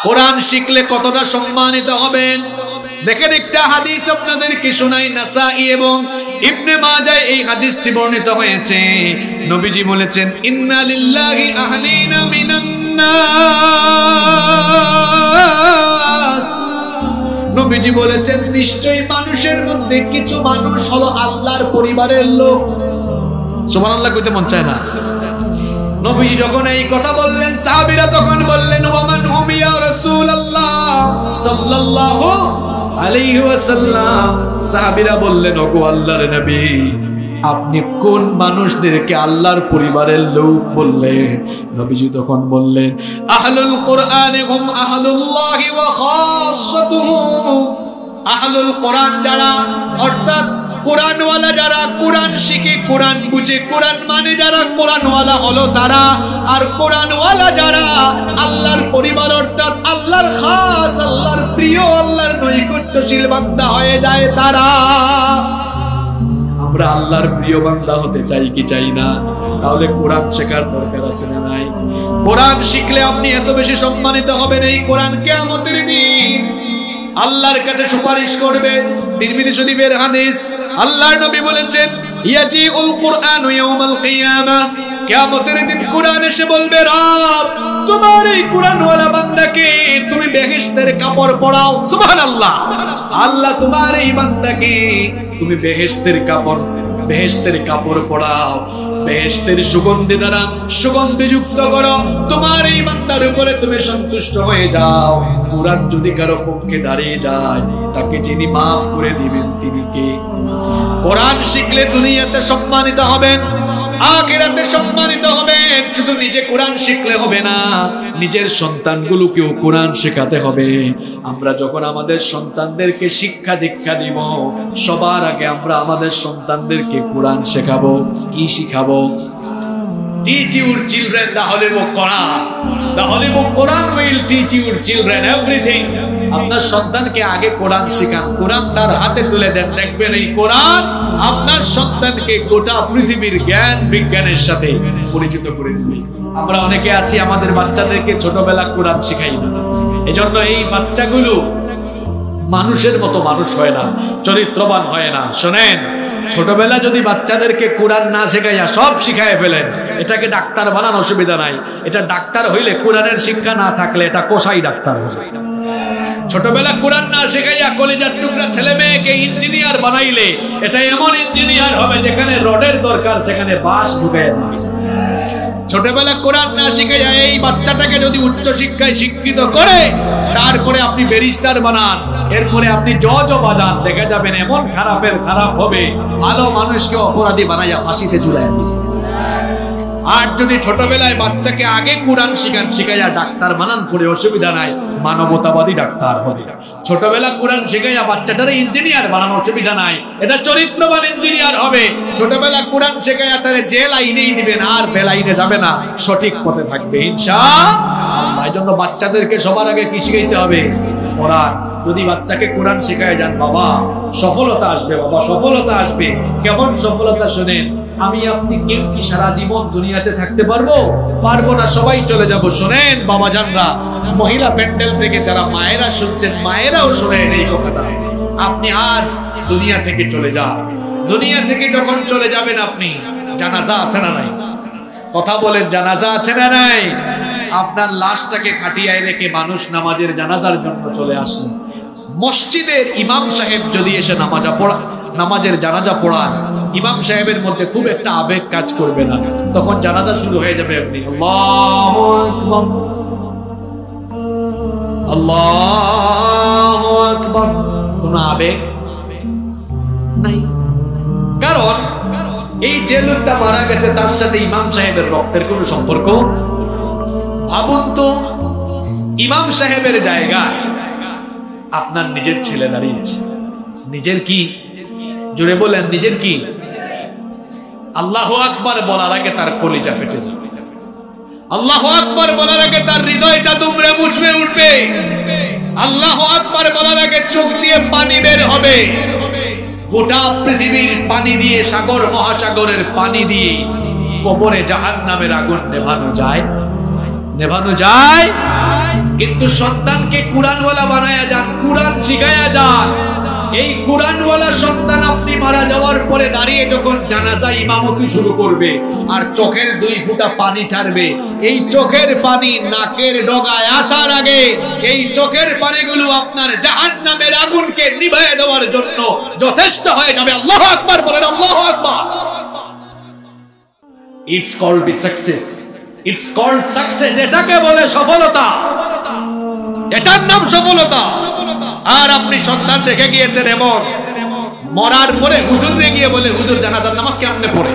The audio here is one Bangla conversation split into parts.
কোরআন শিখলে কতটা সম্মানিত হবেন। দেখেন একটা হাদিস আপনাদেরকে শোনাই, নাসাই এবং ইবনে মাজাহ এই হাদিসটি বর্ণিত হয়েছে। নবীজি বলেছেন, ইন্না লিল্লাহি আহলিনা মিনান নাস। নবীজি বলেছেন, নিশ্চয়ই মানুষের মধ্যে কিছু মানুষ হলো আল্লাহর পরিবারের লোক। সুবহানাল্লাহ কইতে মন চায় না? নবীজি যখন এই কথা বললেন, সাহাবীরা তখন বললেন, ওয়া মান হুম ইয়া রাসূলুল্লাহ সাল্লাল্লাহু আলাইহি ওয়াসাল্লাম। সাহাবীরা বললেন, ওগো আল্লাহর নবী, আপনি কোন মানুষদেরকে আল্লাহর পরিবারের লোক বললেন? নবীজি তখন বললেন, আহলুল কোরআন হুম আহলুল্লাহি ওয়া খাসসাতুহু। আহলুল কোরআন যারা, অর্থাৎ কোরআনওয়ালা যারা, কোরআন শিখে, কোরআন বুঝে, কোরআন মানে যারা, কোরআনওয়ালা হলো তারা। আর কোরআনওয়ালা যারা আল্লাহর পরিবার, অর্থাৎ আল্লাহর খাস, আল্লাহর প্রিয়, আল্লাহর নৈকট্যশীল বান্দা হয়ে যায় তারা। আমরা আল্লাহর প্রিয় বান্দা হতে চাই কি চাই না? তাহলে কোরআন শেখার দরকার আছে না নাই? কোরআন শিখলে আপনি এত বেশি সম্মানিত হবেন, এই কোরআন কিয়ামতের দিন আল্লাহর কাছে সুপারিশ করবে। তিরমিজি শরীফের হাদিস, আল্লাহর নবী বলেছেন, ইয়াজিউল কুরআনু ইয়াউমাল কিয়ামাহ। কিয়ামতের দিন কোরআন এসে বলবে, রব তোমার এই কোরআনওয়ালা বান্দাকে তুমি বেহেশতের কাপড় পরাও। সুবহানাল্লাহ। আল্লাহ তোমার এই বান্দাকে তুমি বেহেশতের কাপড় পরাও, বেহেশতের সুগন্ধি দ্বারা সুগন্ধি যুক্ত করো, তোমার এই বান্দার উপরে তুমি সন্তুষ্ট হয়ে যাও। কোরআন যদি কারো পক্ষে দাঁড়িয়ে যায়, তাকে যিনি মাফ করে দিবেন তিনি কে? কোরআন শিখলে দুনিয়াতে সম্মানিত হবেন, আখিরাতে সম্মানিত হবেন। শুধু নিজে কোরআন শিখলে হবে না, নিজের সন্তানগুলোকেও কোরআন শেখাতে হবে। আমরা যখন আমাদের সন্তানদেরকে শিক্ষা দীক্ষা দিব, সবার আগে আমরা আমাদের সন্তানদেরকে কোরআন শেখাবো। কি শিখাবো? Teach your children the Holy Book Quran. The Holy Book Quran will teach your children everything. আপনার সন্তানকে আগে কোরআন শেখান, কোরআন তার হাতে তুলে দেন, দেখবেন এই কোরআন আপনার সন্তানকে গোটা পৃথিবীর জ্ঞান বিজ্ঞানের সাথে পরিচিত করে দিবে। আমরা অনেকে আছি আমাদের বাচ্চাদেরকে ছোটবেলা কোরআন শেখাই না, এজন্য এই বাচ্চাগুলো মানুষের মতো মানুষ হয় না, চরিত্রবান হয় না। শোনেন, ছোটবেলা যদি বাচ্চাদেরকে কোরআন না শেখাইয়া সব শিখায় ফেলেন, এটাকে ডাক্তার বানান, অসুবিধা নাই। এটা ডাক্তার হইলে কোরআনের শিক্ষা না থাকলে এটা কসাই ডাক্তার হবে। ছোটবেলা কোরআন না শেখাইয়া কলিজার টুকরা ছেলে মেয়েকে ইঞ্জিনিয়ার বানাইলে এটা এমন ইঞ্জিনিয়ার হবে যেখানে রডের দরকার সেখানে বাঁশ ঢুকায় দেবে। ছোটবেলা কোরআন না শিখাইয়া এই বাচ্চাটাকে যদি উচ্চ শিক্ষায় শিক্ষিত করে তারপরে আপনি ব্যারিস্টার বানান, এরপরে আপনি জজও বাজান, দেখা যাবেন এমন খারাপের খারাপ হবে, ভালো মানুষকে অপরাধী বানাইয়া ফাঁসিতে ঝুলাইয়া দিবে। আর যদি ছোটবেলায় বাচ্চাকে আগে কোরআন শিখাইয়া ডাক্তার বানান, করে অসুবিধা নাই, মানবতাবাদী ডাক্তার হবে। ছোটবেলা কোরআন শিখাইয়া বাচ্চাটারে ইঞ্জিনিয়ার বানানো, অসুবিধা নাই, এটা চরিত্রবান ইঞ্জিনিয়ার হবে। ছোটবেলা কোরআন শিখাইয়া তারে যে লাইনেই দিবেন, আর বেলাইনে যাবে না, সঠিক পথে থাকবে ইনশাআল্লাহ। এই জন্য বাচ্চাদেরকে সবার আগে কি শিখাইতে হবে? কোরআন। যদি বাচ্চাকে কোরআন শেখায় যান, বাবা সফলতা আসবে, বাবা সফলতা আসবে। কেমন সফলতা? শোনেন, আমি আপনি কেউ কি সারা জীবন দুনিয়াতে থাকতে পারবো? পারবো না, সবাই চলে যাব। শোনেন বাবা জানরা, মহিলা প্যান্ডেল থেকে যারা মায়েরা শুনছেন, মায়েরাও শোনেন এই কথাটা। আপনি আজ দুনিয়া থেকে চলে যান, দুনিয়া থেকে যখন চলে যাবেন আপনি, জানাজা আছে না নাই? কথা বলেন, জানাজা আছে না নাই? আপনার লাশটাকে খাটিয়ায় রেখে মানুষ নামাজের জানাজার জন্য চলে আসেন। মসজিদের ইমাম সাহেব যদি এসে নামাজের জানাজা পড়ান, ইমাম সাহেবের মধ্যে খুব একটা আবেগ কাজ করবে না, তখন জানাজা শুরু হয়ে যাবে। আপনি আল্লাহু আকবার, আল্লাহু আকবার, কোনো আবেগ নাই। কারণ এই যে লোকটা মারা গেছে তার সাথে ইমাম সাহেবের রক্তের কোনো সম্পর্ক। ভাবুন তো, ইমাম সাহেবের জায়গায় আপনার নিজের ছেলে দাঁড়িয়েছে। নিজের কি? জোরে বলেন, নিজের কি? আল্লাহু আকবার বলার আগে তার কলিজা ফেটে যাবে, আল্লাহু আকবার বলার আগে তার হৃদয়টা দুমড়ে মুচড়ে উঠবে, আল্লাহু আকবার বলার আগে চোখ দিয়ে পানি বের হবে। গোটা পৃথিবীর পানি দিয়ে, সাগর মহাসাগরের পানি দিয়ে কবরে জাহান্নামের আগুন নেভানো যায়? নেভানো যায়? কিন্তু সন্তানকে কুরআনওয়ালা বানায়া যান, কুরআন শিখায়া যান। এই কুরআনওয়ালা সন্তান আপনি মারা যাওয়ার পরে দাঁড়িয়ে যখন জানাজা ইমামতি শুরু করবে আর চোখের 2 ফোঁটা পানি ছাড়বে, এই চোখের পানি নাকের ডগায় আসার আগে এই চোখের পানিগুলো আপনার জাহান্নামের আগুনকে নিভিয়ে দেওয়ার জন্য যথেষ্ট হয়ে যাবে। আল্লাহু আকবার বলেন, আল্লাহু আকবার। It's called be success, it's called success. এটাকে বলে সফলতা, এটার নাম সফলতা। আর আপনি সন্তান রেখে গিয়েছেন এমন, মরার পরে হুজুর রে গিয়ে বলে, হুজুর জানাজার নামাজ কেমনে পড়ে?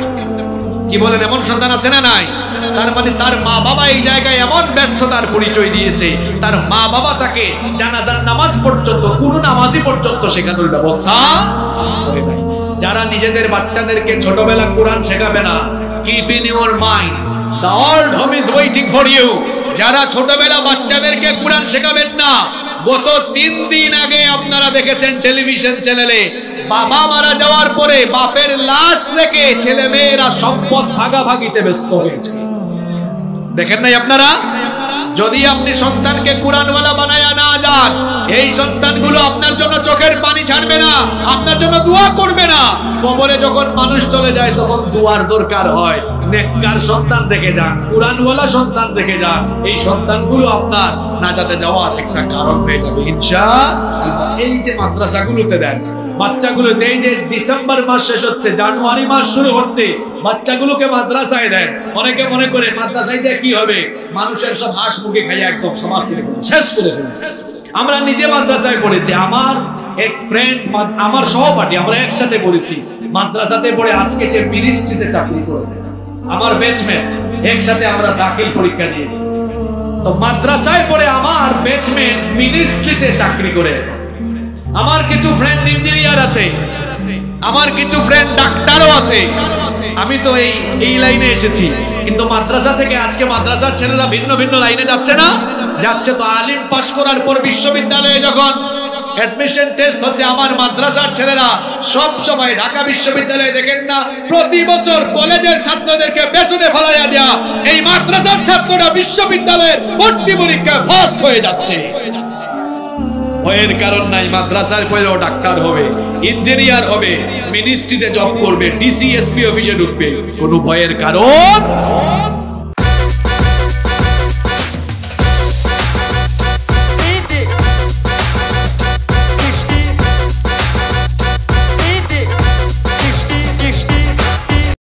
কি বলেন? এমন সন্তান আছে না নাই? তার মানে তার মা বাবা এই জায়গায় এমন ব্যর্থতার পরিচয় দিয়েছে, তার মা বাবা তাকে জানাজার নামাজ পর্যন্ত, কোন নামাজই পর্যন্ত শেখানোর ব্যবস্থা করে নাই। যারা নিজেদের বাচ্চাদেরকে ছোটবেলা কোরআন শেখাবে না, keep in your mind the old home is waiting for you. যারা ছোটবেলা বাচ্চাদেরকে কোরআন শেখাবেন না, গত 3 দিন আগে আপনারা দেখেছেন টেলিভিশন চ্যানেলে বাবা মারা যাওয়ার পরে বাপের লাশ রেখে ছেলে মেয়েরা সম্পদ ভাগাভাগিতে ব্যস্ত হয়েছে। দেখেন নাই আপনারা? যদি আপনি সন্তানকে কুরআনওয়ালা বানায়া না যান, এই সন্তানগুলো আপনার জন্য চোখের পানি ছাড়বে না, আপনার জন্য দোয়া করবে না। কবরে যখন মানুষ চলে যায় তখন দোয়ার দরকার হয়। নেককার সন্তান রেখে যান, কুরআনওয়ালা সন্তান রেখে যান, এই সন্তানগুলো আপনার নাজাতে যাওয়ার একটা কারণ হয়ে যাবে ইনশাআল্লাহ। এই যে মাদ্রাসাগুলোতে দেন, বাচ্চাগুলোতে এই যে ডিসেম্বর মাস শেষ হচ্ছে, জানুয়ারি মাস শুরু হচ্ছে, বাচ্চাগুলোকে মাদ্রাসায় দেন। অনেকে মনে করে মাদ্রাসায় দিয়ে কি হবে, মানুষের সব হাঁস মুরগি খাইয়া একদম সমাপ্ত করে ফেলবে, শেষ করে ফেলবে। আমরা নিজে মাদ্রাসায় পড়েছি, আমার এক ফ্রেন্ড, আমার সহপাঠী, আমরা একসাথে পড়েছি মাদ্রাসাতে পড়ে, আজকে সে মিনিস্ট্রিতে চাকরি করে। আমার ব্যাচমেট, একসাথে আমরা দাখিল পরীক্ষা দিয়েছি। তো মাদ্রাসায় পড়ে আমার ব্যাচমেট মিনিস্ট্রিতে চাকরি করে। আমার কিছু ফ্রেন্ড ইঞ্জিনিয়ার আছে, আমার কিছু ফ্রেন্ড ডাক্তারও আছে। আমি তো এই লাইনে এসেছি, কিন্তু মাদ্রাসা থেকে আজকে মাদ্রাসার ছেলেরা ভিন্ন ভিন্ন লাইনে যাচ্ছে না? যাচ্ছে। তো আলিম পাশ করার পর বিশ্ববিদ্যালয়ে যখন অ্যাডমিশন টেস্ট হচ্ছে, আমার মাদ্রাসার ছেলেরা সব সময় ঢাকা বিশ্ববিদ্যালয়ে দেখেন না, প্রতি বছর কলেজের ছাত্রদেরকে পেছনে ফেলাইয়া দেয়া এই মাদ্রাসার ছাত্ররা বিশ্ববিদ্যালয়ের ভর্তি পরীক্ষায় ফার্স্ট হয়ে যাচ্ছে। ভয়ের কারণ নাই, মাদ্রাসার পরেও ডাক্তার হবে, ইঞ্জিনিয়ার হবে, মিনিস্ট্রিতে জব করবে, ডিসি এসপি অফিসে ঢুকবে, কোনো ভয়ের কারণ